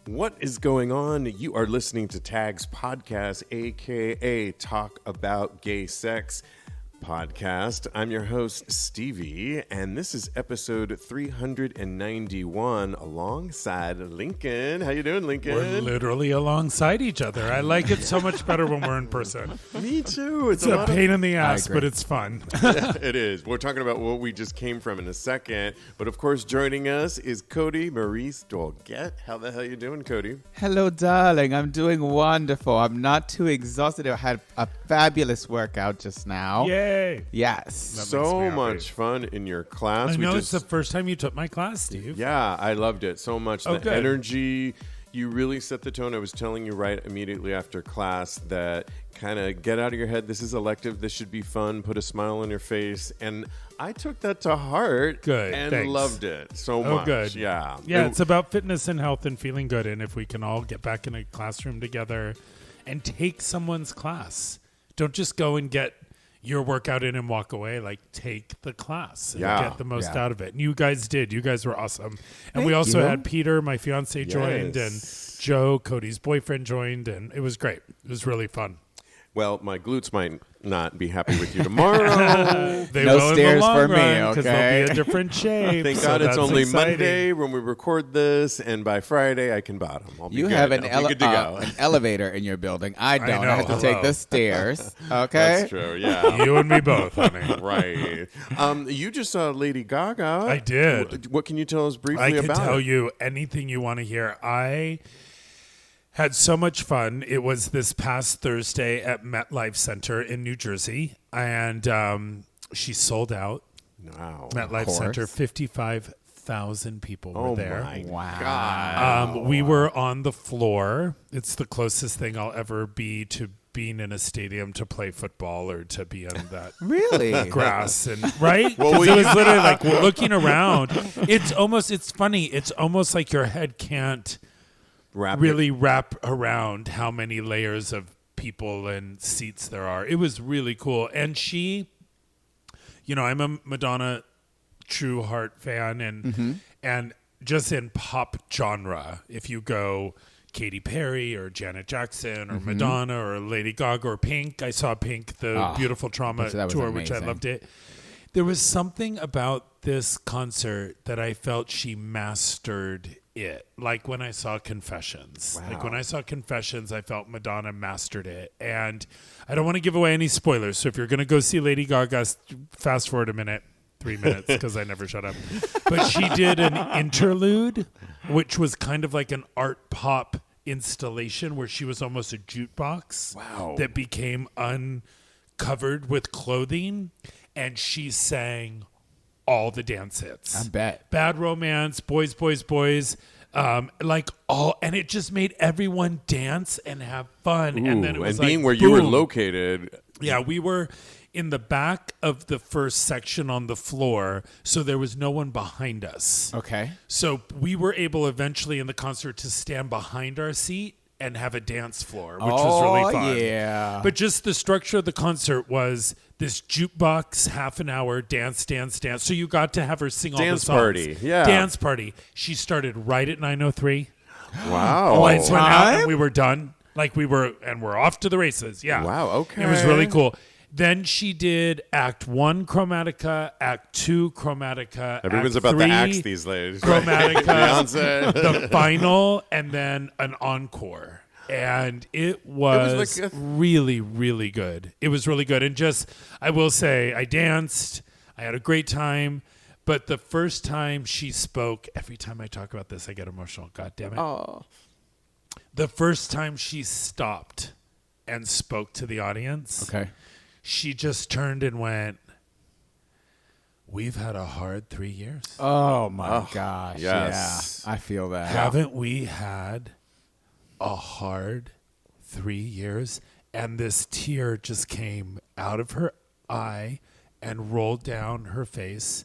What is going on? You are listening to TAGSPodcast, aka Talk About Gay Sex Podcast. I'm your host, Stevie, and this is episode 391 alongside Lincoln. How you doing, Lincoln? We're literally alongside each other. I like it so much better when we're in person. Me too. It's a pain in the ass, but it's fun. Yeah, it is. We're talking about what we just came from in a second. But of course, joining us is Kodi Maurice Doggette. How the hell you doing, Kodi? Hello, darling. I'm doing wonderful. I'm not too exhausted. I had a fabulous workout just now. Yay. Yes. So much fun in your class. I know it's the first time you took my class, Steve. Yeah, I loved it so much. Oh, the good. energy, you really set the tone. I was telling you right immediately after class that kind of get out of your head. This is elective. This should be fun. Put a smile on your face. And I took that to heart. Good. And Thanks. loved it so much. Good. Yeah. Yeah, it's about fitness and health and feeling good. And if we can all get back in a classroom together and take someone's class, don't just go and get your workout in and walk away. Like, take the class and get the most out of it. And you guys did. You guys were awesome. And we also had Peter, my fiance, joined, and Joe, Cody's boyfriend, joined, and it was great. It was really fun. Well, my glutes might not be happy with you tomorrow. They no will stairs in the long for run, me, because okay? they'll be a different shape. Thank so God it's that's only exciting. Monday when we record this, and by Friday I can bottom. I'll be You good. have an I'll be good to go. an elevator in your building. I don't. I, know. have to take the stairs. Okay. That's true, yeah. You and me both, honey. Right. You just saw Lady Gaga. I did. What can you tell us briefly I about can tell it? you anything you want to hear. I had so much fun. It was this past Thursday at MetLife Center in New Jersey, and she sold out. Wow. MetLife Center, 55,000 people were there. My Wow. God. We were on the floor. It's the closest thing I'll ever be to being in a stadium to play football or to be on that Really? grass and right. Well, 'Cause it was literally like looking around. It's funny. It's almost like your head can't really wrap around how many layers of people and seats there are. It was really cool. And she, I'm a Madonna true heart fan, and just in pop genre, if you go Katy Perry or Janet Jackson or Madonna or Lady Gaga or Pink. I saw Pink, the Beautiful Trauma tour, which I loved it. There was something about this concert that I felt she mastered it. Like when I saw Confessions. Wow. Like when I saw Confessions, I felt Madonna mastered it. And I don't want to give away any spoilers. So if you're going to go see Lady Gaga, fast forward a minute. 3 minutes, because I never shut up. But she did an interlude, which was kind of like an art pop installation where she was almost a jukebox that became uncovered with clothing, and she sang all the dance hits. I bet. Bad Romance, Boys, Boys, Boys, and it just made everyone dance and have fun. Ooh, and then it was and being like, where you were boom. located. Yeah, we were in the back of the first section on the floor, so there was no one behind us. Okay. So we were able eventually in the concert to stand behind our seat and have a dance floor, which was really fun. Yeah. But just the structure of the concert was this jukebox, half an hour, dance. So you got to have her sing all the songs. Dance party, yeah. Dance party. She started right at 9:03. Wow. Lights went out and we were done. And we're off to the races. Yeah. Wow, okay. It was really cool. Then she did Act 1 Chromatica, Act 2 Chromatica. Everyone's Act about 3 the acts these days. Chromatica, Beyonce. the final, and then an encore. And it was really, really good. It was really good. And just, I will say, I danced. I had a great time. But the first time she spoke, every time I talk about this, I get emotional. God damn it. Oh. The first time she stopped and spoke to the audience, she just turned and went, "We've had a hard 3 years. Oh, my gosh. yes. Yeah. I feel that. Haven't we had a hard 3 years?" And this tear just came out of her eye and rolled down her face.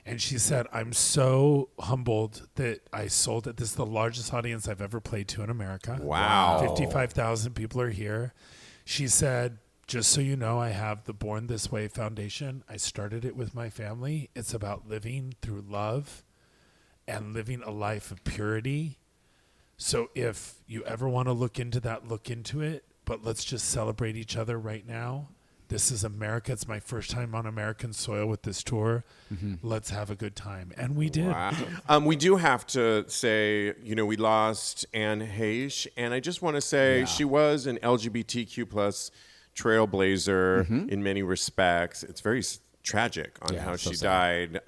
And she said, "I'm so humbled that I sold it. This is the largest audience I've ever played to in America. Wow. 55,000 people are here." She said, "Just so you know, I have the Born This Way Foundation. I started it with my family. It's about living through love and living a life of purity So if you ever want to look into that, look into it. But let's just celebrate each other right now. This is America. It's my first time on American soil with this tour. Let's have a good time. And we did. Wow. We do have to say, we lost Anne Heche. And I just want to say she was an LGBTQ plus trailblazer in many respects. It's very tragic on how she died.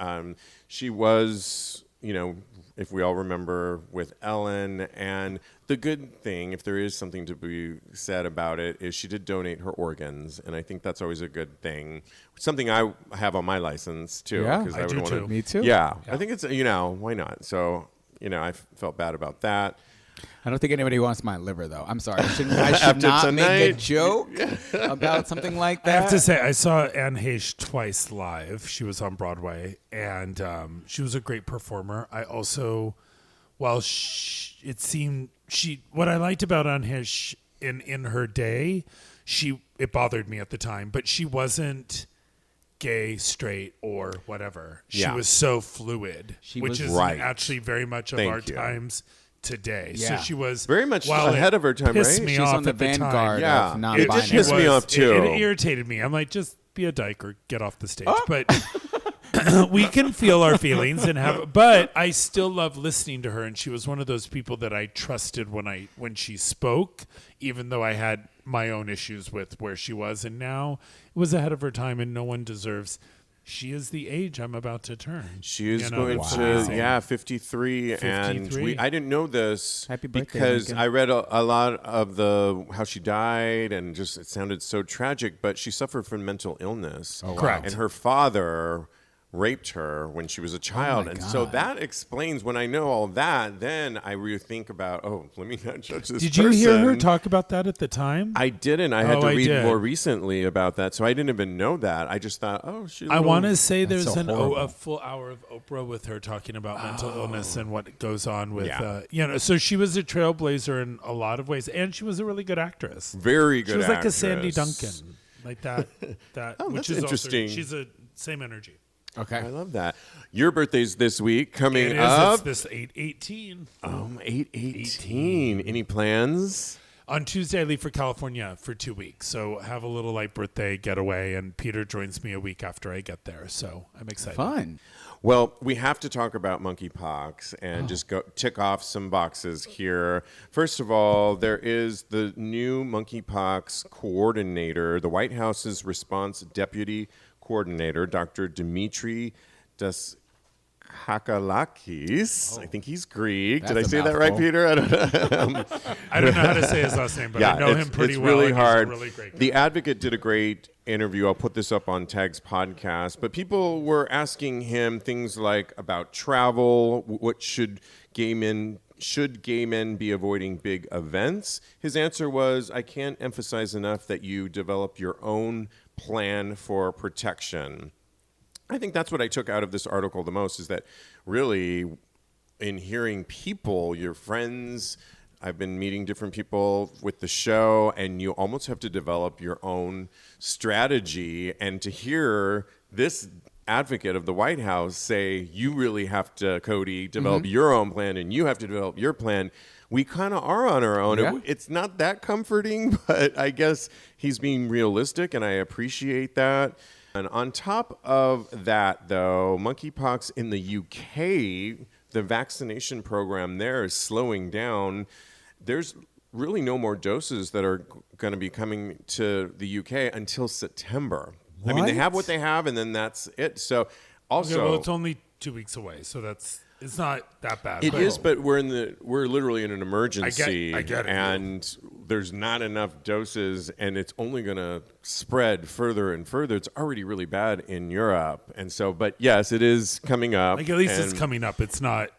She was, if we all remember, with Ellen. And the good thing, if there is something to be said about it, is she did donate her organs. And I think that's always a good thing. Something I have on my license, too. Yeah, I do, too. Me, too. Yeah. I think it's, why not? So, I felt bad about that. I don't think anybody wants my liver, though. I'm sorry. I should not make a joke about something like that. I have to say, I saw Anne Heche twice live. She was on Broadway, and she was a great performer. I also, what I liked about Anne Heche in her day, it bothered me at the time, but she wasn't gay, straight, or whatever. She was so fluid, which is actually very much of our times today. So she was very much ahead of her time, right? She's on the vanguard of non-binary. It did piss me off too. It irritated me. I'm like, just be a dyke or get off the stage. But we can feel our feelings but I still love listening to her, and she was one of those people that I trusted when she spoke, even though I had my own issues with where she was, and now it was ahead of her time, and no one deserves. She is the age I'm about to turn. She is going to, 53. And I didn't know this because I read a lot of how she died, and just it sounded so tragic, but she suffered from mental illness. Oh, wow. Correct. And her father raped her when she was a child. And so that explains, when I know all that, then I really think about, let me not judge this Did you hear her talk about that at the time? I didn't. I had to read more recently about that. So I didn't even know that. I just thought, I want to say there's a full hour of Oprah with her talking about mental illness and what goes on with, so she was a trailblazer in a lot of ways, and she was a really good actress. Very good actress. She was like a Sandy Duncan, like that, which is interesting. Also, she's a same energy. Okay. I love that. Your birthday's this week coming up. It's this 8/18. 8/18. Any plans? On Tuesday, I leave for California for 2 weeks. So have a little light birthday getaway, and Peter joins me a week after I get there. So I'm excited. Fun. Well, we have to talk about monkeypox and just tick off some boxes here. First of all, there is the new monkeypox coordinator, the White House's response deputy coordinator, Dr. Demetre Daskalakis. I think he's Greek. Did I say that right, Peter? I don't know. I don't know how to say his last name, but I know him pretty well. It's really hard. He's a really great guy. The Advocate did a great interview. I'll put this up on TAGSPodcast. But people were asking him things like about travel, what should gay men be avoiding big events? His answer was, I can't emphasize enough that you develop your own plan for protection. I think that's what I took out of this article the most, is that really in hearing people, your friends, I've been meeting different people with the show, and you almost have to develop your own strategy. And to hear this advocate of the White House say, you really have to, Kodi, develop your own plan, and you have to develop your plan. We kind of are on our own. Yeah. It's not that comforting, but I guess he's being realistic, and I appreciate that. And on top of that, though, monkeypox in the UK, the vaccination program there is slowing down. There's really no more doses that are going to be coming to the UK until September. What? I mean, they have what they have, and then that's it. So also, it's only 2 weeks away, so it's not that bad. It is, but we're literally in an emergency. I get it. And there's not enough doses, and it's only going to spread further and further. It's already really bad in Europe. And so, but yes, it is coming up. Like, at least it's coming up. It's not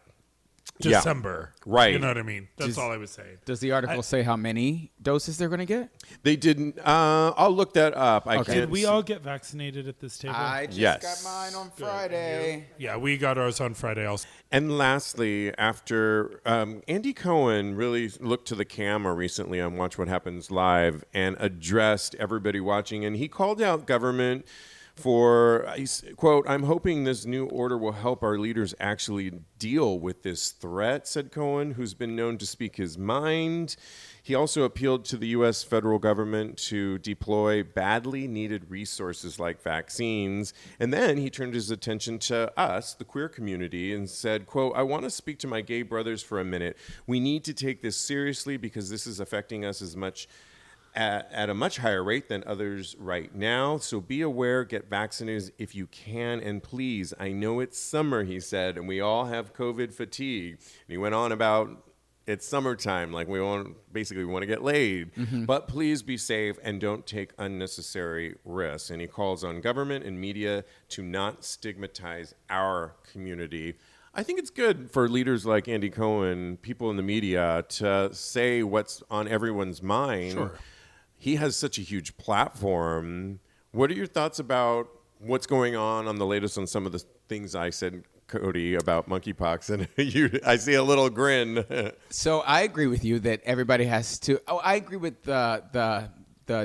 December. Right. You know what I mean? That's all I was saying. Does the article say how many doses they're going to get? They didn't. I'll look that up. Did we all get vaccinated at this table? I just got mine on Friday. Yeah, we got ours on Friday also. And lastly, after Andy Cohen really looked to the camera recently on Watch What Happens Live and addressed everybody watching, and he called out government quote, I'm hoping this new order will help our leaders actually deal with this threat, said Cohen, who's been known to speak his mind. He also appealed to the U.S. federal government to deploy badly needed resources like vaccines. And then he turned his attention to us, the queer community, and said, quote, I want to speak to my gay brothers for a minute. We need to take this seriously because this is affecting us as much at a much higher rate than others right now. So be aware, get vaccinated if you can, and please, I know it's summer, he said, and we all have COVID fatigue. And he went on about it's summertime, like we want to get laid, but please be safe and don't take unnecessary risks. And he calls on government and media to not stigmatize our community. I think it's good for leaders like Andy Cohen, people in the media, to say what's on everyone's mind. Sure. He has such a huge platform. What are your thoughts about what's going on the latest on some of the things I said, Kodi, about monkeypox? And I see a little grin. So I agree with you that everybody has to. Oh, I agree with the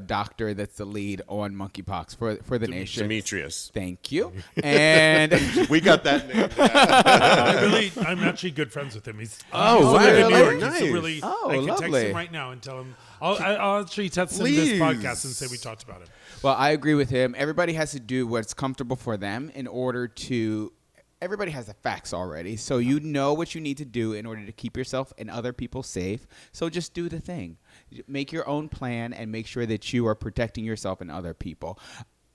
doctor that's the lead on monkeypox for the nation. Demetrius. Thank you. And we got that name. I'm actually good friends with him. He's wow, in New York. nice. He's I can text lovely. him right now and tell him. I'll actually text him this podcast and say we talked about it. Well, I agree with him. Everybody has to do what's comfortable for them in order to. Everybody has the facts already, so you know what you need to do in order to keep yourself and other people safe. So just do the thing. Make your own plan and make sure that you are protecting yourself and other people.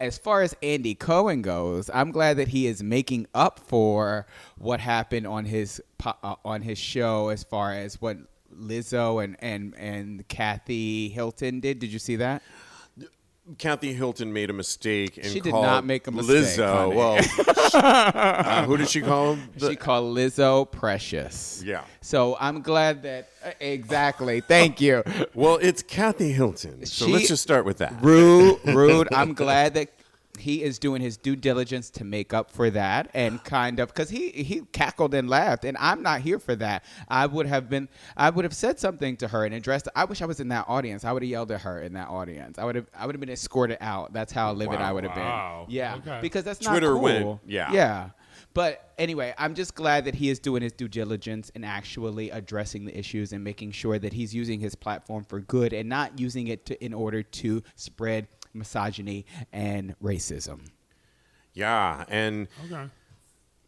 As far as Andy Cohen goes, I'm glad that he is making up for what happened on his show as far as what Lizzo and Kathy Hilton did. Did you see that? Kathy Hilton made a mistake and she did called not make a mistake, Lizzo. Honey. Well, who did she call? She called Lizzo precious. Yeah. So I'm glad that exactly. Thank you. Well, it's Kathy Hilton. So let's just start with that. Rude. I'm glad that he is doing his due diligence to make up for that, and kind of because he cackled and laughed, and I'm not here for that. I would have said something to her and addressed. I wish I was in that audience. I would have yelled at her in that audience. I would have been escorted out. That's how livid I would have been. Yeah, okay. Because that's not Twitter cool. went. Yeah. But anyway, I'm just glad that he is doing his due diligence and actually addressing the issues and making sure that he's using his platform for good and not using it in order to spread misogyny and racism. Yeah, and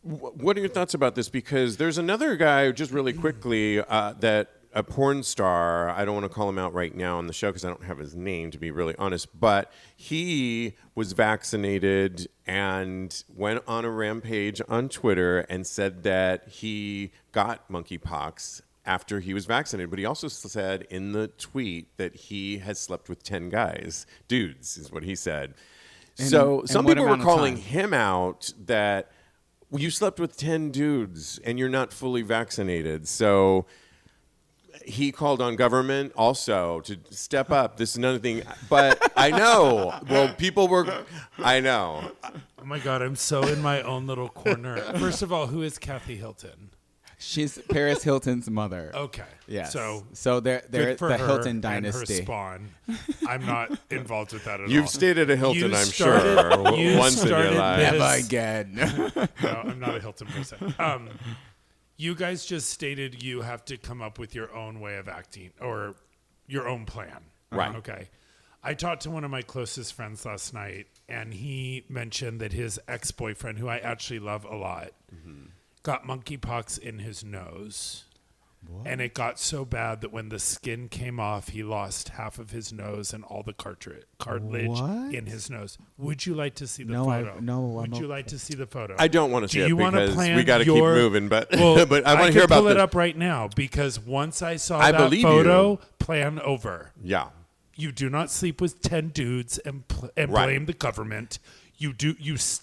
what are your thoughts about this? Because there's another guy, just really quickly, that a porn star, I don't want to call him out right now on the show because I don't have his name, to be really honest, but he was vaccinated and went on a rampage on Twitter and said that he got monkeypox after he was vaccinated. But he also said in the tweet that he has slept with 10 guys. Dudes is what he said. So some people were calling him out that you slept with 10 dudes and you're not fully vaccinated. So he called on government also to step up. This is another thing. But I know. Well, people were. I know. Oh, my God. I'm so in my own little corner. First of all, who is Kathy Hilton? She's Paris Hilton's mother. Okay. Yeah. So they're the Hilton dynasty. And her spawn. I'm not involved with that at all. You've stayed at a Hilton, I'm sure, once in your life. Never again. No, I'm not a Hilton person. You guys just stated you have to come up with your own way of acting or your own plan. Right. Okay. I talked to one of my closest friends last night, and he mentioned that his ex-boyfriend, who I actually love a lot, got monkeypox in his nose. What? And it got so bad that when the skin came off, he lost half of his nose and all the cartilage in his nose. Would you like to see the photo? Would you like to see the photo? I don't want to see it because we got to keep moving. But well, but I want to hear about pull it up right now because once I saw that photo, plan over. Yeah. You do not sleep with 10 dudes and blame the government. You do.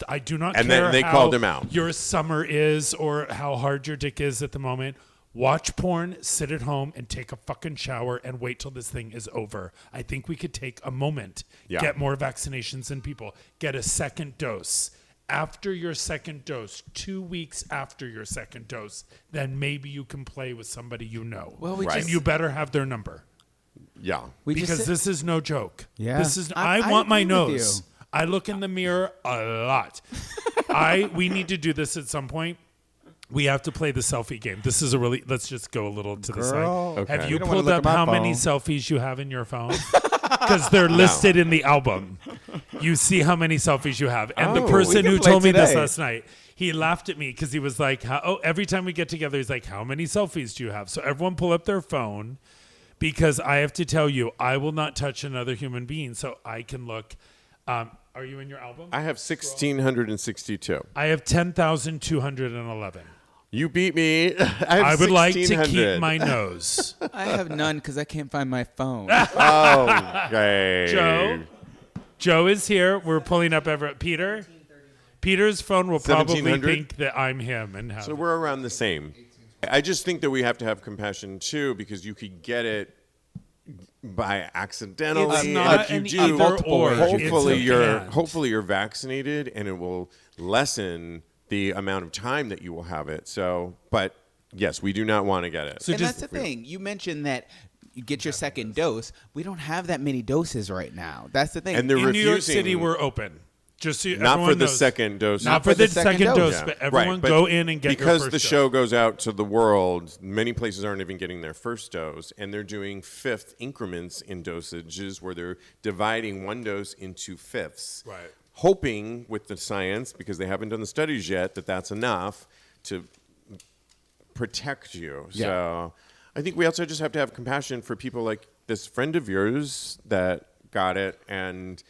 I do not care. And then they called him out. Your summer is or how hard your dick is at the moment. Watch porn, sit at home, and take a fucking shower and wait till this thing is over. I think we could take a moment, get more vaccinations in people, get a second dose. After your second dose, 2 weeks after your second dose, then maybe you can play with somebody you know. Well, and you better have their number. Yeah. Because this is no joke. Yeah. This is. I want my nose. I look in the mirror a lot. We need to do this at some point. We have to play the selfie game. This is let's just go a little to the side. Okay. Have you don't wanna pulled look up at my how many phone. selfies you have in your phone? Because they're listed in the album. You see how many selfies you have. And the Oh, person we who can play told me this today. last night, he laughed at me because he was like, every time we get together, he's like, how many selfies do you have? So everyone pull up their phone because I have to tell you, I will not touch another human being so I can look. Are you in your album? I have 1,662. I have 10,211. You beat me. I would like to 1,600. keep my nose. I have none because I can't find my phone. Okay. Joe is here. We're pulling up Peter. Peter's phone will probably 1,700? think that I'm him and have So we're around the same. I just think that we have to have compassion too, because you could get it by accidentally. It's not if you an do, either or. hopefully It's a you're and. hopefully you're vaccinated, and it will lessen the amount of time that you will have it. So, but yes, we do not want to get it. So And just- that's the thing. You mentioned that you get your second dose. We don't have that many doses right now. That's the thing. And they're in New York refusing- City, we're open. Just so not everyone for the knows. second dose. Not for the second dose, Yeah. but everyone Right, go in and get your because first the dose. show goes out to the world. Many places aren't even getting their first dose, and they're doing fifth increments in dosages where they're dividing one dose into fifths. Right. Hoping with the science, because they haven't done the studies yet, that that's enough to protect you. Yeah. So I think we also just have to have compassion for people like this friend of yours that got it, and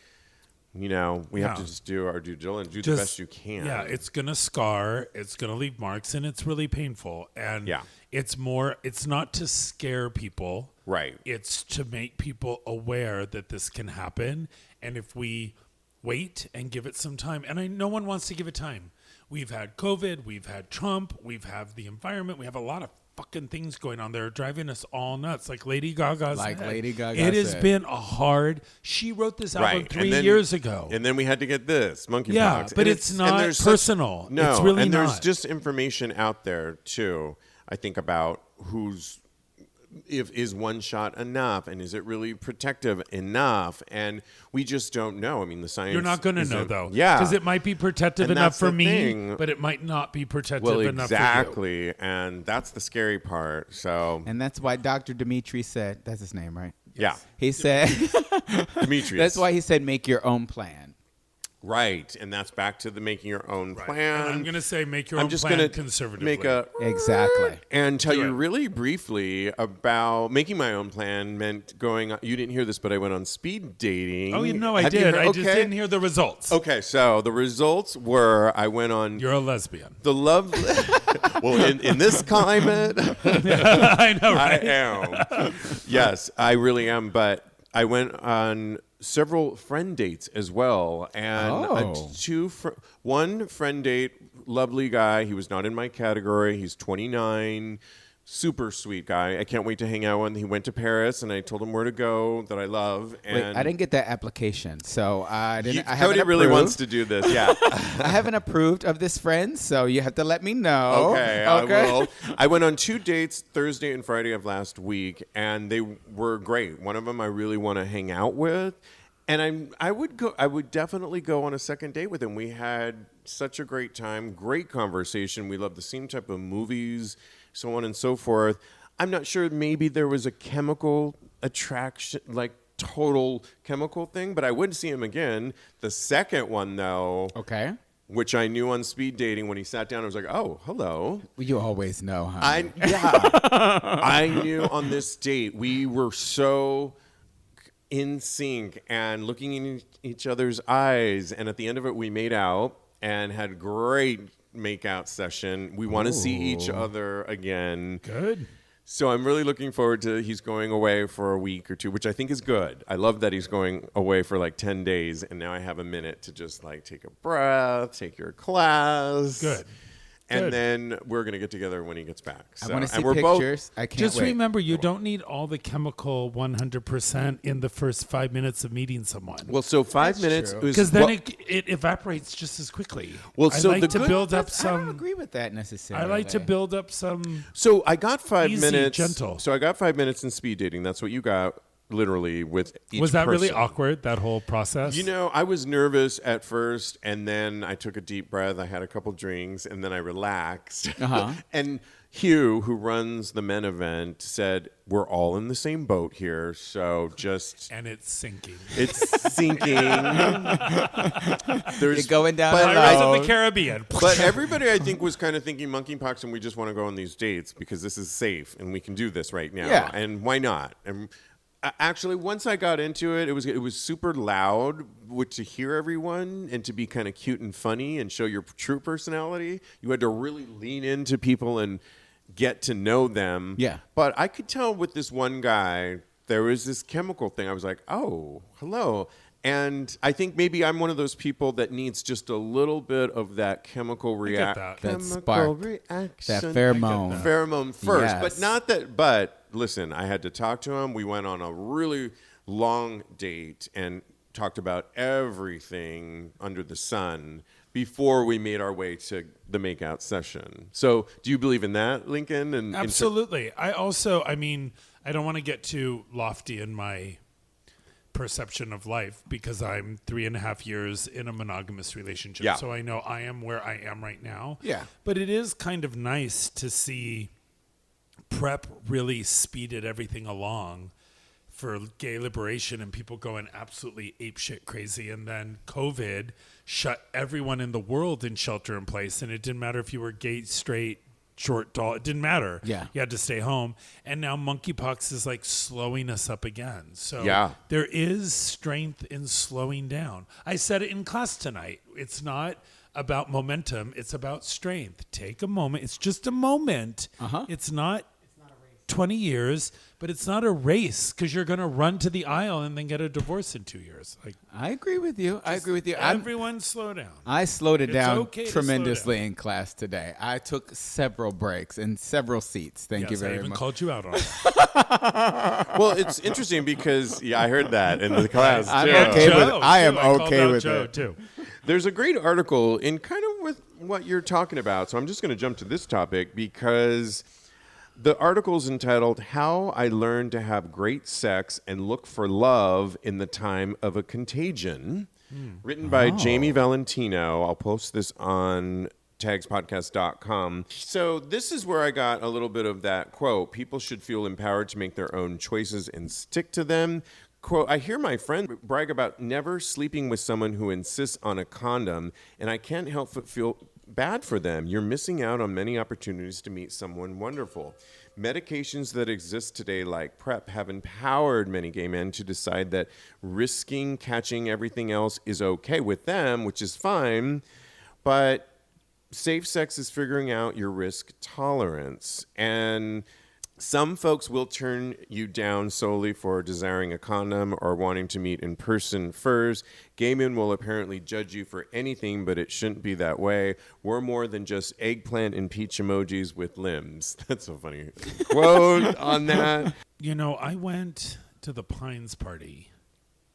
we have to just do our due diligence, do the best you can. Yeah, it's going to scar. It's going to leave marks, and it's really painful. And Yeah. it's not to scare people. Right. It's to make people aware that this can happen. And if we wait and give it some time, and no one wants to give it time. We've had COVID, we've had Trump, we've had the environment, we have a lot of fucking things going on there driving us all nuts. Like Lady Gaga said. It has been a hard. She wrote this album Right. 3 And then- years ago. And then we had to get this monkeypox. Yeah, but And it's not and there's personal. No, It's really and there's not. just information out there too. I think about is one shot enough, and is it really protective enough? And we just don't know. I mean, the science. You're not going to isn't- know, though. Yeah, Because it might be protective And enough that's for the me, thing. but it might not be protective Well, enough for you. exactly, and that's the scary part. So And that's why Dr. Demetre said, that's his name, right? yeah, He said, Demetrius. that's why he said, make your own plan. Right, and that's back to the making your own Right. plan. And I'm going to say make your I'm own just plan gonna conservatively. make a Exactly. and tell Do you it. really briefly about making my own plan meant going. You didn't hear this, but I went on speed dating. Oh, I Have you did. heard- I just didn't hear the results. Okay, so the results were I went on You're a lesbian. the love. Well, in this climate, I know, I right? am. Yes, I really am. But I went on several friend dates as well, and one friend date, lovely guy. He was not in my category. He's 29. Super sweet guy. I can't wait to hang out with him. He went to Paris, and I told him where to go that I love. And Wait, I didn't get that application, so I didn't. I Cody haven't really approved. wants to do this. Yeah. I haven't approved of this friend, so you have to let me know. Okay, I will. I went on 2 dates Thursday and Friday of last week, and they were great. One of them I really want to hang out with, and I would definitely go on a second date with him. We had such a great time, great conversation. We love the same type of movies, so on and so forth. I'm not sure. Maybe there was a chemical attraction, like total chemical thing, but I would see him again. The second one, though. Okay. Which I knew on speed dating when he sat down, I was like, "Oh, hello." You always know, huh? I knew on this date we were so in sync and looking in each other's eyes, and at the end of it, we made out and had great make-out session. We want to see each other again. Good. So I'm really looking forward to he's going away for a week or two, which I think is good. I love that he's going away for like 10 days, and now I have a minute to just like take a breath, take your class. Good. And Good. then we're going to get together when he gets back. I So, want to see and we're pictures. I can't Just wait. remember, you don't need all the chemical 100% in the first 5 minutes of meeting someone. Well, so 5 minutes. true. Because then it evaporates just as quickly. Well, I so like the to good- build up I don't some. agree with that necessarily. I like to build up some. So I got 5 Easy, minutes. gentle. So I got 5 minutes in speed dating. That's what you got. literally with each Was that really person. awkward, that whole process? You know, I was nervous at first, and then I took a deep breath. I had a couple drinks, and then I relaxed. And Hugh, who runs the men event, said, we're all in the same boat here, so just... And it's sinking. It's sinking. You're going down the Pirates road. of the Caribbean. But everybody, I think, was kind of thinking monkeypox, and we just want to go on these dates because this is safe, and we can do this right now. Yeah. And why not? And actually, once I got into it, it was super loud to hear everyone and to be kind of cute and funny and show your true personality. You had to really lean into people and get to know them. Yeah. But I could tell with this one guy, there was this chemical thing. I was like, oh, hello. And I think maybe I'm one of those people that needs just a little bit of that chemical reaction. That spark. That pheromone. Pheromone first. Yes. But not that, but listen, I had to talk to him. We went on a really long date and talked about everything under the sun before we made our way to the makeout session. So do you believe in that, Lincoln? And Absolutely. I don't want to get too lofty in my perception of life because I'm 3.5 years in a monogamous relationship. Yeah. So I know I am where I am right now. Yeah. But it is kind of nice to see PrEP really speeded everything along for gay liberation and people going absolutely apeshit crazy. And then COVID shut everyone in the world in shelter in place. And it didn't matter if you were gay, straight, short, tall. It didn't matter. Yeah. You had to stay home. And now monkeypox is like slowing us up again. So Yeah. there is strength in slowing down. I said it in class tonight. It's not about momentum. It's about strength. Take a moment. It's just a moment. It's not 20 years, but it's not a race because you're going to run to the aisle and then get a divorce in 2 years. Like, I agree with you. everyone slow down. I slowed it It's down okay to tremendously slow down. in class today. I took several breaks and several seats. Thank you Yes, I very even much. called you out on it. Well, it's interesting because, I heard that in the class, I'm too. okay with it. Joe, I am too. called okay out with Joe, it. too. There's a great article in kind of with what you're talking about. So I'm just going to jump to this topic because the article is entitled How I Learned to Have Great Sex and Look for Love in the Time of a Contagion, written by Jamie Valentino. I'll post this on TAGSPodcast.com. So this is where I got a little bit of that quote. People should feel empowered to make their own choices and stick to them. Quote, I hear my friend brag about never sleeping with someone who insists on a condom, and I can't help but feel bad for them. You're missing out on many opportunities to meet someone wonderful. Medications that exist today, like PrEP, have empowered many gay men to decide that risking catching everything else is okay with them, which is fine, but safe sex is figuring out your risk tolerance. And some folks will turn you down solely for desiring a condom or wanting to meet in person first. Gay men will apparently judge you for anything, but it shouldn't be that way. We're more than just eggplant and peach emojis with limbs. That's a funny quote on that. You know, I went to the Pines party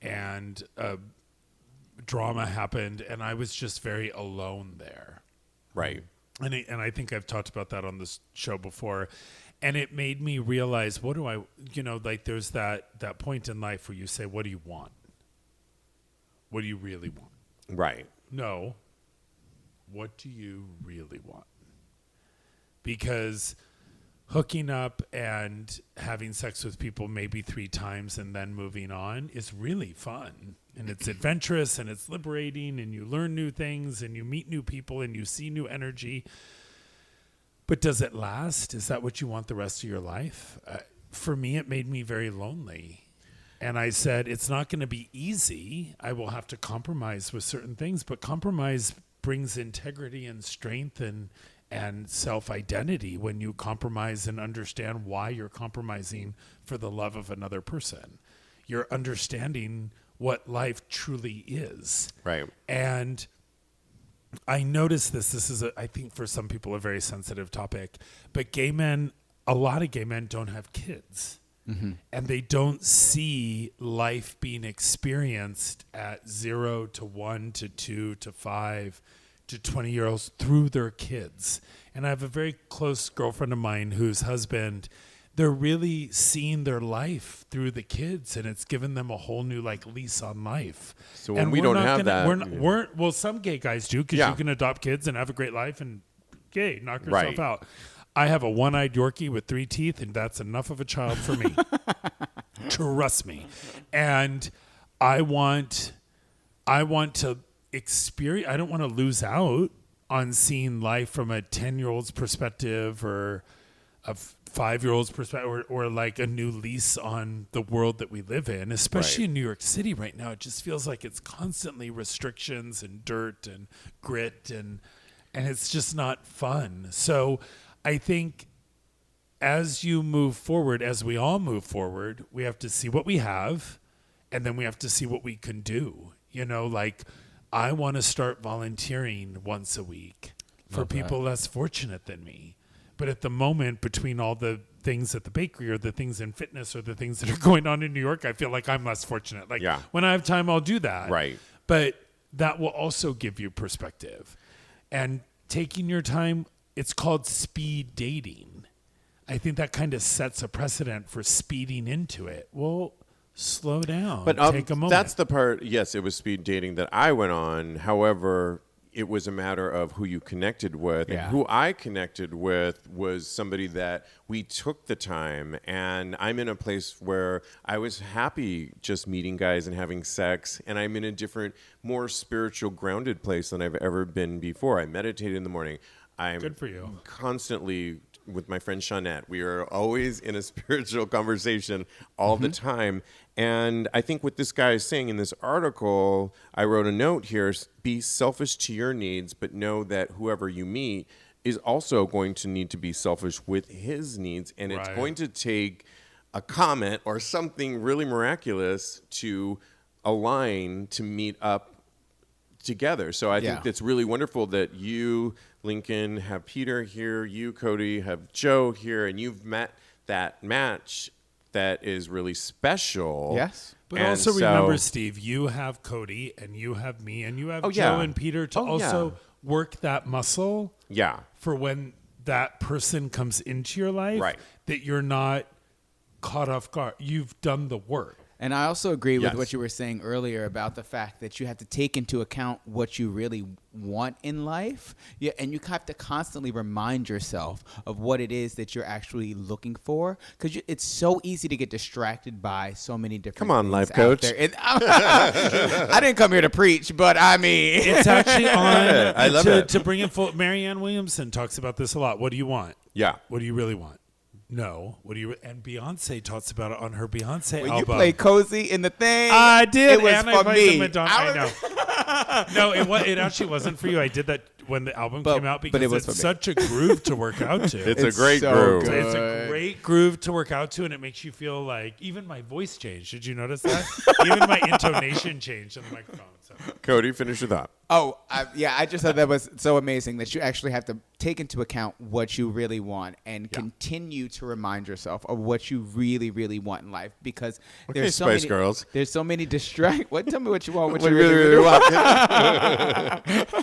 and drama happened and I was just very alone there. Right. And I think I've talked about that on this show before. And it made me realize, what do I, like there's that point in life where you say, what do you want? What do you really want? Right. No. What do you really want? Because hooking up and having sex with people maybe 3 times and then moving on is really fun. And it's adventurous and it's liberating and you learn new things and you meet new people and you see new energy. But does it last? Is that what you want the rest of your life? For me, it made me very lonely. And I said, it's not going to be easy. I will have to compromise with certain things, but compromise brings integrity and strength and self-identity when you compromise and understand why you're compromising for the love of another person. You're understanding what life truly is. Right. And I noticed this is, I think for some people, a very sensitive topic, but a lot of gay men don't have kids. Mm-hmm. And they don't see life being experienced at 0 to 1 to 2 to 5 to 20-year-olds through their kids. And I have a very close girlfriend of mine whose husband, they're really seeing their life through the kids, and it's given them a whole new like lease on life. So when we don't have that, well, some gay guys do, because you can adopt kids and have a great life and knock yourself out. I have a one-eyed Yorkie with 3 teeth, and that's enough of a child for me. Trust me. And I want to experience. I don't want to lose out on seeing life from a 10-year-old's perspective or a 5-year-old's perspective, or like a new lease on the world that we live in, especially in New York City right now. It just feels like it's constantly restrictions and dirt and grit, and it's just not fun. So I think as you move forward, as we all move forward, we have to see what we have, and then we have to see what we can do. You know, like I want to start volunteering once a week for people less fortunate than me. But at the moment, between all the things at the bakery or the things in fitness or the things that are going on in New York, I feel like I'm less fortunate. Like when I have time, I'll do that. Right. But that will also give you perspective. And taking your time, it's called speed dating. I think that kind of sets a precedent for speeding into it. Well, slow down. But take a moment. That's the part. Yes, it was speed dating that I went on. However, it was a matter of who you connected with. And who I connected with was somebody that we took the time. And I'm in a place where I was happy just meeting guys and having sex. And I'm in a different, more spiritual, grounded place than I've ever been before. I meditate in the morning. I'm good for you. Constantly with my friend Shawnette. We are always in a spiritual conversation all the time. And I think what this guy is saying in this article, I wrote a note here, be selfish to your needs, but know that whoever you meet is also going to need to be selfish with his needs. And it's going to take a comment or something really miraculous to align to meet up together. So I think it's really wonderful that you, Lincoln, have Peter here, you, Kodi, have Joe here, and you've met that match that is really special. Yes. But also remember, Steve, you have Kodi and you have me and you have Joe and Peter to also work that muscle for when that person comes into your life, that you're not caught off guard. You've done the work. And I also agree with what you were saying earlier about the fact that you have to take into account what you really want in life. Yeah, and you have to constantly remind yourself of what it is that you're actually looking for, because it's so easy to get distracted by so many different Come on, things life coach. out there. I didn't come here to preach, but I mean. It's actually on. I love it. To bring in full. Marianne Williamson talks about this a lot. What do you want? Yeah. What do you really want? No. What do you? And Beyonce talks about it on her Beyonce album. You play Cozy in the thing. I did. It was and for me. I know. No, it actually wasn't for you. I did that when the album came out because it's such a groove to work out to. It's a great groove. Good. It's a great groove to work out to, and it makes you feel like even my voice changed. Did you notice that? Even my intonation changed on the microphone. So. Cody, finish your thought. Oh, I just thought that was so amazing that you actually have to take into account what you really want and continue to remind yourself of what you really, really want in life, because there's so Spice many Girls. There's so many What? Tell me what you want. What you you really want.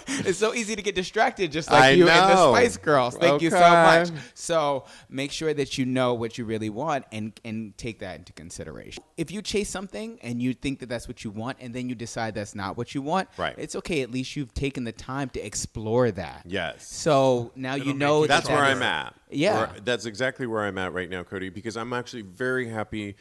It's so easy to get distracted, just like you and the Spice Girls. Thank you so much. So make sure that you know what you really want and take that into consideration. If you chase something and you think that that's what you want, and then you decide that's not what you want, it's okay. At least you've taken the time to explore that. Yes. So now you know that's where I'm at. Yeah. That's exactly where I'm at right now, Kodi, because I'm actually very happy.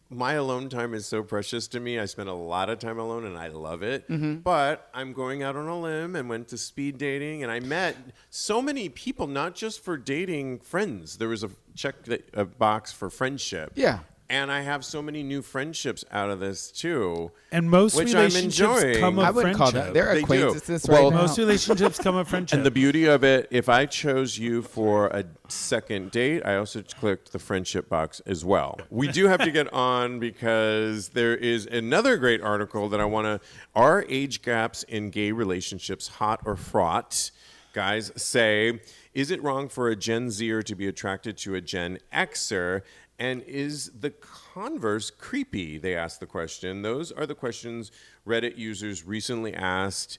My alone time is so precious to me. I spend a lot of time alone, and I love it. But I'm going out on a limb and went to speed dating, and I met so many people, not just for dating friends. There was a box for friendship. Yeah. And I have so many new friendships out of this too. And most which relationships I'm enjoying. come I of wouldn't friendship. call that. They're They acquaintances do. right Well, now. Most relationships come of friendship. And the beauty of it, if I chose you for a second date, I also clicked the friendship box as well. We do have to get on because there is another great article that I want to. Are age gaps in gay relationships hot or fraught? Guys say, is it wrong for a Gen Zer to be attracted to a Gen Xer? And is the converse creepy? They asked the question. Those are the questions Reddit users recently asked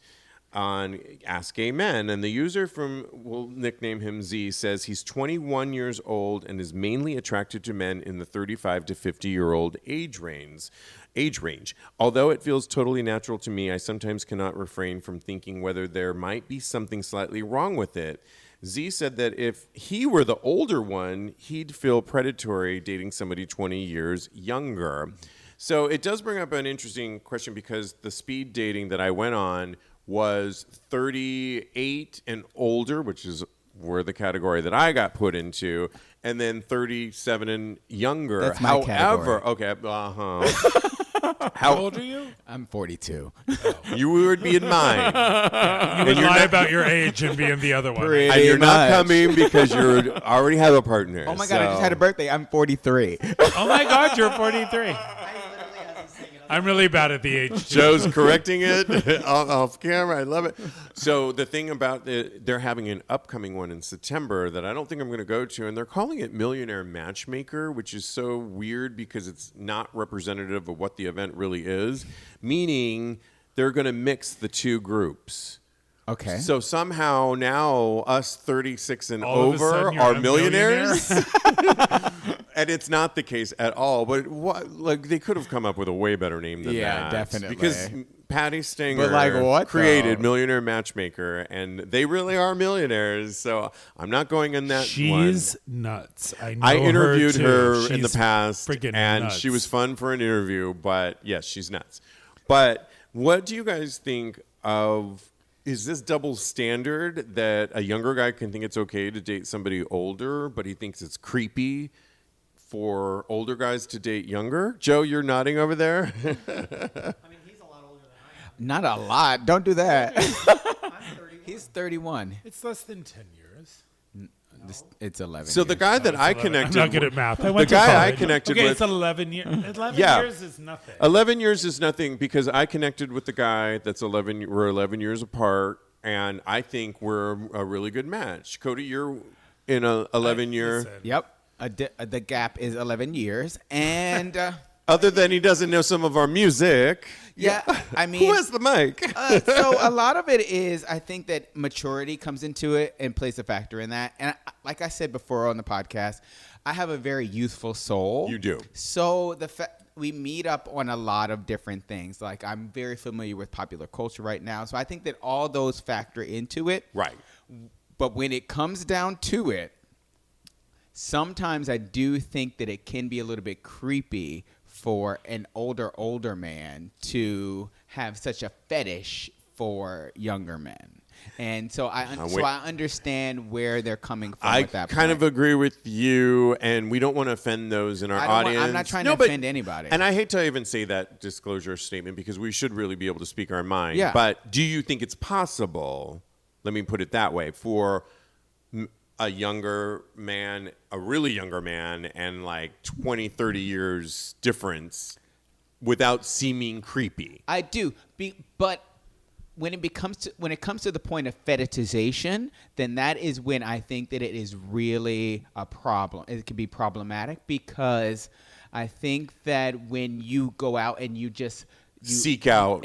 on Ask Gay Men. And the user we'll nickname him Z, says he's 21 years old and is mainly attracted to men in the 35 to 50-year-old age range. Although it feels totally natural to me, I sometimes cannot refrain from thinking whether there might be something slightly wrong with it. Z said that if he were the older one, he'd feel predatory dating somebody 20 years younger. So it does bring up an interesting question, because the speed dating that I went on was 38 and older, which is where the category that I got put into, and then 37 and younger. That's my category. Okay, How old are you? I'm 42. You would be in mine. You would lie about your age and be in the other one. Pretty And you're not much. coming because you already have a partner. Oh my God, I just had a birthday. I'm 43. Oh my God, you're 43. I'm really bad at the age. Too. Joe's correcting it off camera. I love it. So the thing about they're having an upcoming one in September that I don't think I'm going to go to, and they're calling it Millionaire Matchmaker, which is so weird because it's not representative of what the event really is, meaning they're going to mix the two groups. Okay. So somehow now us 36 and All of a over sudden you're are a millionaires. And it's not the case at all. But they could have come up with a way better name than that. Yeah, definitely. Because Patty Stanger what created though? Millionaire Matchmaker, and they really are millionaires. So I'm not going in that one. She's nuts. I interviewed her in the She's past, friggin' and nuts. she was fun for an interview. But yes, she's nuts. But what do you guys think of? Is this double standard that a younger guy can think it's okay to date somebody older, but he thinks it's creepy for older guys to date younger? Joe, you're nodding over there. I mean, he's a lot older than I am. Not a lot. Don't do that. I'm 31. He's 31. It's less than 10 years. It's 11. So the years. guy that I 11. connected I'm not good at math. I went the to guy I college. connected okay, with. it's 11 years. 11 Yeah. years is nothing. 11 years is nothing, because I connected with the guy that's 11. We're 11 years apart, and I think we're a really good match. Kodi, you're in a 11-year. Listen, Yep. The gap is 11 years. And Other than he doesn't know some of our music. yeah, I mean. Who has the mic? So a lot of it is, I think that maturity comes into it and plays a factor in that. And like I said before on the podcast, I have a very youthful soul. You do. So we meet up on a lot of different things. Like, I'm very familiar with popular culture right now. So I think that all those factor into it. Right. But when it comes down to it, sometimes I do think that it can be a little bit creepy for an older man to have such a fetish for younger men. And so I understand where they're coming from with that kind point. of agree with you, and we don't want to offend those in our audience. I'm not trying to offend anybody. And I hate to even say that disclosure statement, because we should really be able to speak our mind. Yeah. But do you think it's possible, let me put it that way, for a younger man, a really younger man, and like 20, 30 years difference without seeming creepy? I do, but when it comes to the point of fetishization, then that is when I think that it is really a problem. It can be problematic, because I think that when you go out and you seek out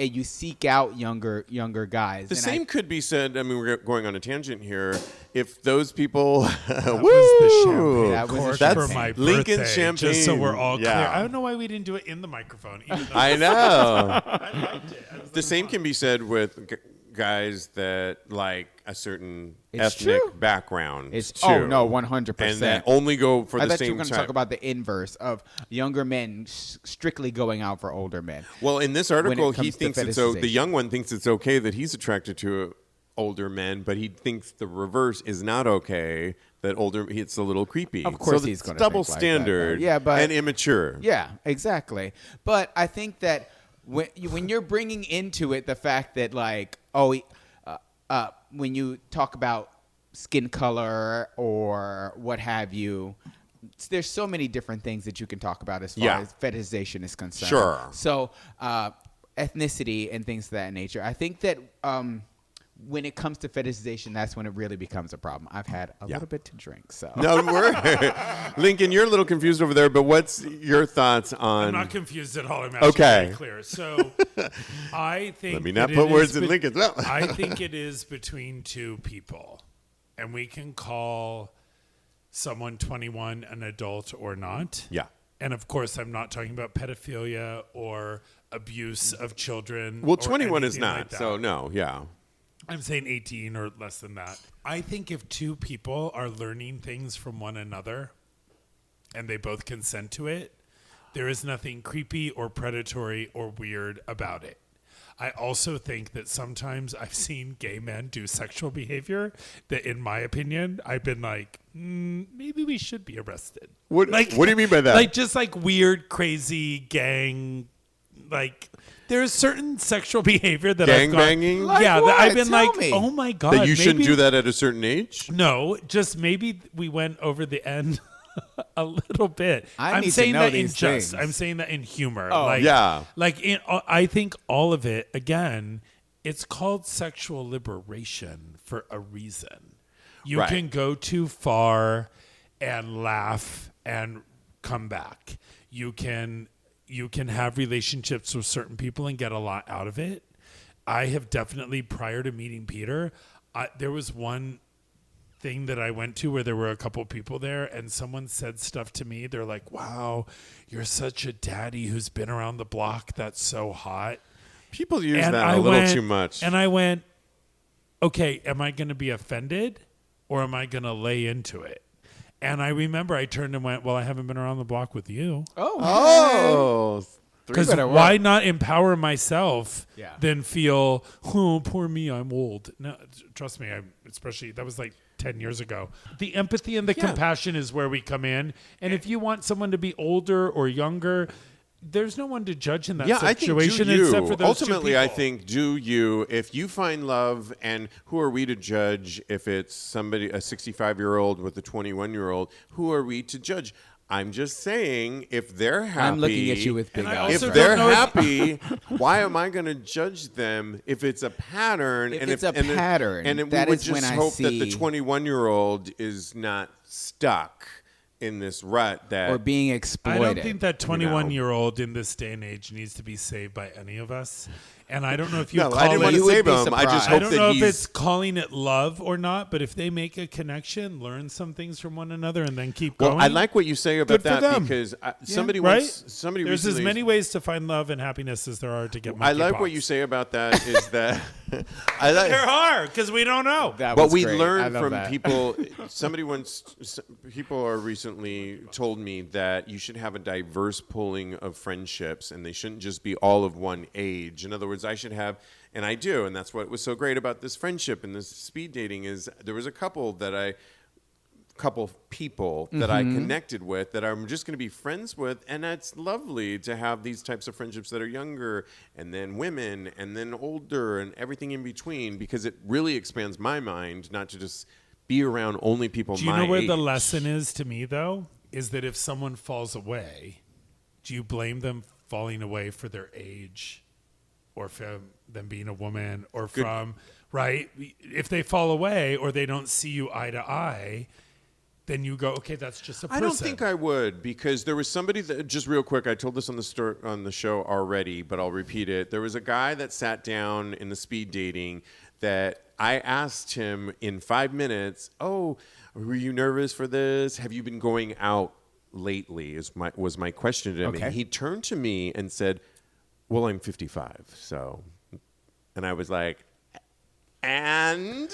younger guys. The and same could be said. I mean, we're going on a tangent here. If those people, That was the champagne That was cork That's for my Lincoln birthday, champagne. just so we're all Yeah. clear. I don't know why we didn't do it in the microphone. Even though I know. I liked it. The same can be said with guys that like a certain It's ethnic true. background. It's too. 100%. And that only go for I the thought you same were going to type. talk about the inverse of younger men strictly going out for older men. Well, in this article, he comes to thinks the fetishization. young one thinks it's okay that he's attracted to older men, but he thinks the reverse is not okay. That it's a little creepy. Of course, so he's it's going to double think like standard. that, though. Yeah, but and immature. Yeah, exactly. But I think that when you're bringing into it the fact that when you talk about skin color or what have you, there's so many different things that you can talk about as far as fetishization is concerned. Sure. So ethnicity and things of that nature. I think that when it comes to fetishization, that's when it really becomes a problem. I've had a little bit to drink, so. No, Lincoln, you're a little confused over there, but what's your thoughts on... I'm not confused at all. I'm actually very clear. So I think... Let me not put words in Lincoln's mouth. I think it is between two people. And we can call someone 21 an adult or not. Yeah. And of course, I'm not talking about pedophilia or abuse of children. Well, 21 is not, like so no, yeah. I'm saying 18 or less than that. I think if two people are learning things from one another and they both consent to it, there is nothing creepy or predatory or weird about it. I also think that sometimes I've seen gay men do sexual behavior that, in my opinion, I've been like, maybe we should be arrested. What do you mean by that? Like just like weird, crazy gang, like there's certain sexual behavior that gang I've banging? Like yeah, what? that I've been Tell like, me. oh my God. That you shouldn't maybe- do that at a certain age? No, just maybe we went over the end a little bit. I need to saying know that these in jest. things. I'm saying that in humor. Oh, yeah. Like I think all of it, again, it's called sexual liberation for a reason. You Right. can go too far and laugh and come back. You can have relationships with certain people and get a lot out of it. I have definitely, prior to meeting Peter, there was one thing that I went to where there were a couple of people there and someone said stuff to me. They're like, wow, you're such a daddy who's been around the block. That's so hot. People use And that I a little went- too much. And I went, okay, am I going to be offended or am I going to lay into it? And I remember I turned and went, well, I haven't been around the block with you. Oh. Because better why work. not empower myself Yeah. than feel, oh, poor me, I'm old. No, trust me, especially, that was like 10 years ago. The empathy and the compassion is where we come in. And if you want someone to be older or younger, there's no one to judge in that Yeah, I think situation do you. except for those Ultimately, two I people. think do you. If you find love, and who are we to judge if it's somebody, a 65-year-old with a 21-year-old, who are we to judge? I'm just saying, if they're happy... I'm looking at you with big And I eyes. also If don't they're know if- happy, why am I going to judge them if it's a pattern? If and it's a and pattern, and we that would is just when I hope that the see- 21-year-old is not stuck in this rut that... or being I exploited. don't think that 21-year-old in this day and age needs to be saved by any of us. And I don't know if you No, call I didn't it... want to You would save be him. I just surprised. I hope don't that know if he's... it's calling it love or not, but if they make a connection, learn some things from one another, and then keep Well, going. I like what you say about Good for that them. because somebody right? somebody There's recently... as many ways to find love and happiness as there are to get monkeypox. I like what you say about that is that... I like... There are, because we don't know. That But was we great. I learned love from that. people. People are recently told me that you should have a diverse pooling of friendships, and they shouldn't just be all of one age. In other words, I should have, and I do, and that's what was so great about this friendship and this speed dating is there was a couple people that I connected with that I'm just going to be friends with, and it's lovely to have these types of friendships that are younger and then women and then older and everything in between because it really expands my mind not to just be around only people Do you my know where the age. lesson is to me, though? Is that if someone falls away, do you blame them falling away for their age or from them being a woman or from, right? If they fall away or they don't see you eye to eye, then you go, okay, that's just a person. I don't think I would because there was somebody that just real quick. I told this on the show already, but I'll repeat it. There was a guy that sat down in the speed dating that I asked him in 5 minutes. Oh, were you nervous for this? Have you been going out lately? Was my question to him. Okay. And he turned to me and said, "Well, I'm 55, so," and I was like, "And."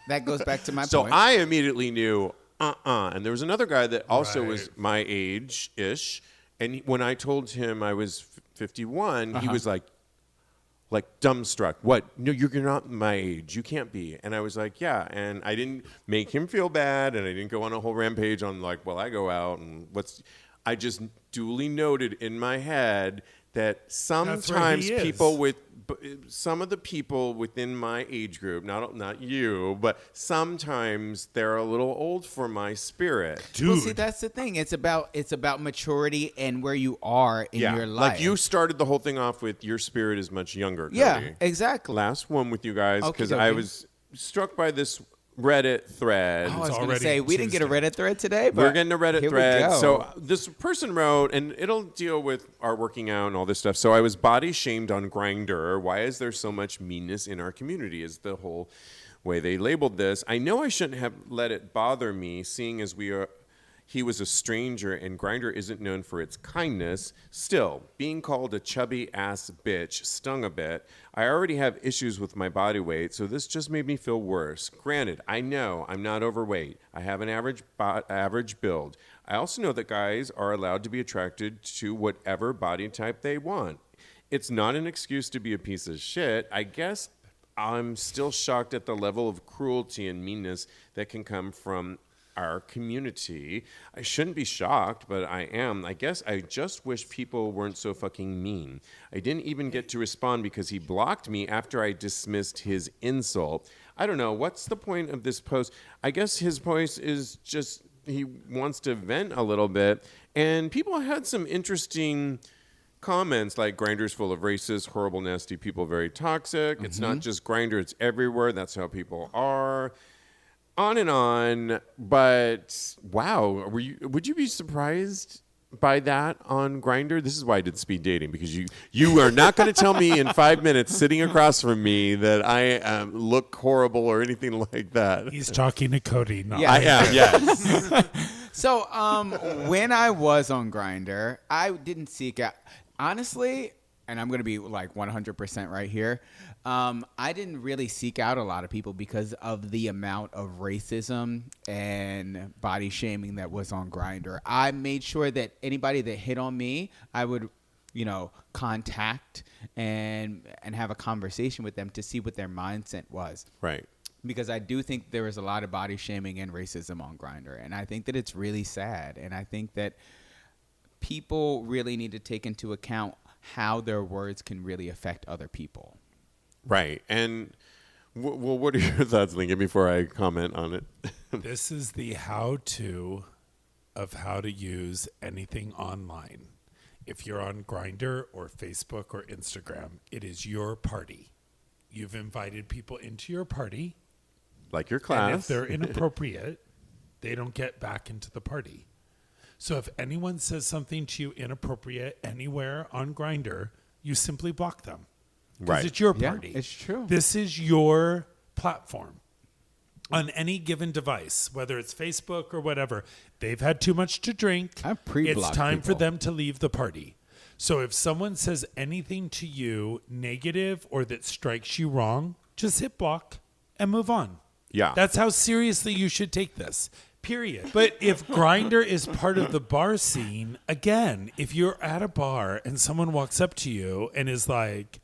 That goes back to my So point. I immediately knew, And there was another guy that also was my age-ish. And when I told him I was 51, he was like dumbstruck. What? No, you're not my age. You can't be. And I was like, yeah. And I didn't make him feel bad. And I didn't go on a whole rampage on like, well, I go out and I just duly noted in my head that sometimes he is. people with some of the people within my age group, not you, but sometimes they're a little old for my spirit. Dude. Well, see, that's the thing. It's about maturity and where you are in your life. Like you started the whole thing off with your spirit is much younger, Kodi. Yeah, exactly. Last one with you guys, because Okey-dokey. I was struck by this Reddit thread. I was going to already say, we didn't get a Tuesday. Reddit thread today, but We're getting a Reddit here we thread. go. So this person wrote, and it'll deal with our working out and all this stuff. So I was body shamed on Grindr. Why is there so much meanness in our community? Is the whole way they labeled this. I know I shouldn't have let it bother me, seeing as he was a stranger and Grindr isn't known for its kindness. Still, being called a chubby ass bitch stung a bit. I already have issues with my body weight, so this just made me feel worse. Granted, I know I'm not overweight. I have an average build. I also know that guys are allowed to be attracted to whatever body type they want. It's not an excuse to be a piece of shit. I guess I'm still shocked at the level of cruelty and meanness that can come from our community. I shouldn't be shocked, but I am. I guess I just wish people weren't so fucking mean. I didn't even get to respond because he blocked me after I dismissed his insult. I don't know. What's the point of this post? I guess his point is just he wants to vent a little bit. And people had some interesting comments like Grindr's full of racist, horrible, nasty people, very toxic. It's not just Grindr, it's everywhere. That's how people are. On and on, but wow, would you be surprised by that on Grindr? This is why I did speed dating, because you are not going to tell me in 5 minutes sitting across from me that I look horrible or anything like that. He's talking to Kodi. Not Yeah. I am, yes. So, when I was on Grindr, I didn't seek out, honestly, and I'm going to be like 100% right here. I didn't really seek out a lot of people because of the amount of racism and body shaming that was on Grindr. I made sure that anybody that hit on me, I would, contact and have a conversation with them to see what their mindset was. Right. Because I do think there is a lot of body shaming and racism on Grindr, and I think that it's really sad. And I think that people really need to take into account how their words can really affect other people. Right. And, well, what are your thoughts, Lincoln, before I comment on it? This is the how-to of how to use anything online. If you're on Grindr or Facebook or Instagram, it is your party. You've invited people into your party. Like your class. And if they're inappropriate, they don't get back into the party. So if anyone says something to you inappropriate anywhere on Grindr, you simply block them. Because Right. it's your Yeah, party. it's true. This is your platform. On any given device, whether it's Facebook or whatever, they've had too much to drink. I've pre-blocked It's time for people. them to leave the party. So if someone says anything to you negative or that strikes you wrong, just hit block and move on. Yeah. That's how seriously you should take this. Period. But if Grindr is part of the bar scene, again, if you're at a bar and someone walks up to you and is like,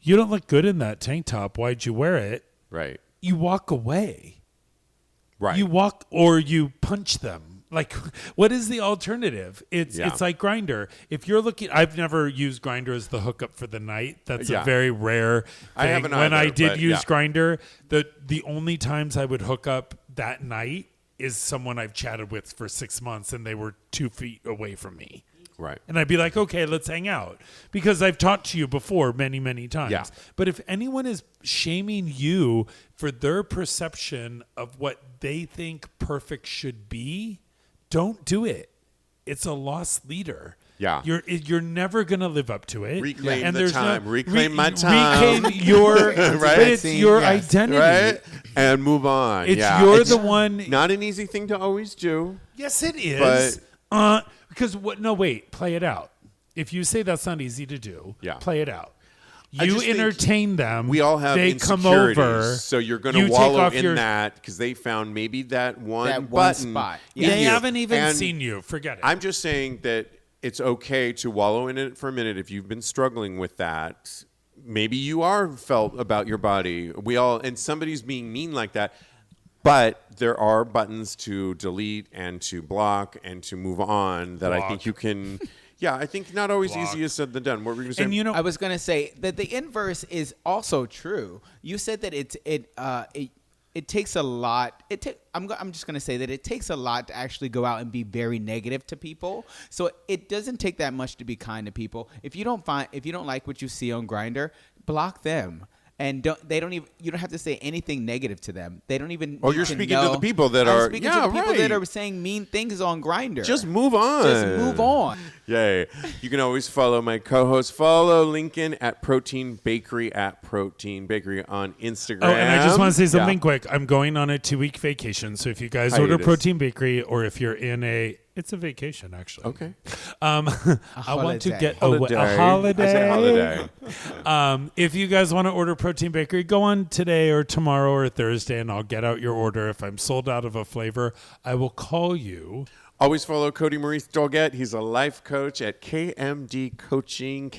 "You don't look good in that tank top. Why'd you wear it?" Right. You walk away. Right. You walk or you punch them. Like, what is the alternative? It's like Grindr. If you're looking, I've never used Grindr as the hookup for the night. That's a very rare thing. I haven't when I either, did but use yeah. Grindr, the only times I would hook up that night is someone I've chatted with for 6 months and they were 2 feet away from me. Right. And I'd be like, okay, let's hang out. Because I've talked to you before many, many times. Yeah. But if anyone is shaming you for their perception of what they think perfect should be, don't do it. It's a lost leader. Yeah. You're never going to live up to it. Reclaim and the there's time. No, Reclaim my time. Reclaim your, Right? but it's your Yes. identity. Right? And move on. It's yeah. you're It's the one. not an easy thing to always do. Yes, it is. Because what? No, wait. Play it out. If you say that's not easy to do, play it out. I You just think entertain them. We all have they insecurities, come over. so you're going you to take wallow off in your- that because they found maybe that one button spot. Yeah. They haven't even And seen you. Forget it. I'm just saying that it's okay to wallow in it for a minute if you've been struggling with that. Maybe you are felt about your body. And somebody's being mean like that. But there are buttons to delete and to block and to move on that I think you can Yeah, I think not always Blocked. easier said than done. What were you going to say? And I was gonna say that the inverse is also true. You said that it takes a lot. I'm just gonna say that it takes a lot to actually go out and be very negative to people. So it doesn't take that much to be kind to people. If you don't like what you see on Grindr, block them. And you don't have to say anything negative to them. They don't even. Oh, you're speaking to the people that I'm are. speaking Yeah, to the people right. that are saying mean things on Grindr. Just move on. Just move on. Yay. You can always follow my co-host. Follow Lincoln at Protein Bakery on Instagram. Oh, and I just want to say something quick. I'm going on a 2-week vacation, so if you guys order Hiatus. Protein Bakery, or if you're in it's a vacation actually. Okay. I want to get a holiday. I said holiday. If you guys want to order Protein Bakery, go on today or tomorrow or Thursday, and I'll get out your order. If I'm sold out of a flavor, I will call you. Always follow Kodi Maurice Doggette. He's a life coach at KMD Coaching.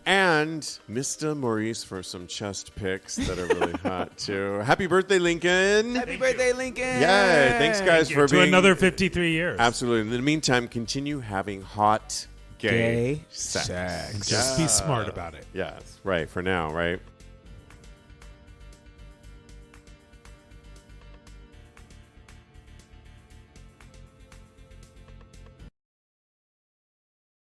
And Mr. Maurice for some chest pics that are really hot, too. Happy birthday, Lincoln. Happy birthday, Lincoln. Yeah, thanks, guys, for to being... another 53 years. Absolutely. In the meantime, continue having hot gay sex. And just be smart about it. Yes, right, for now, right?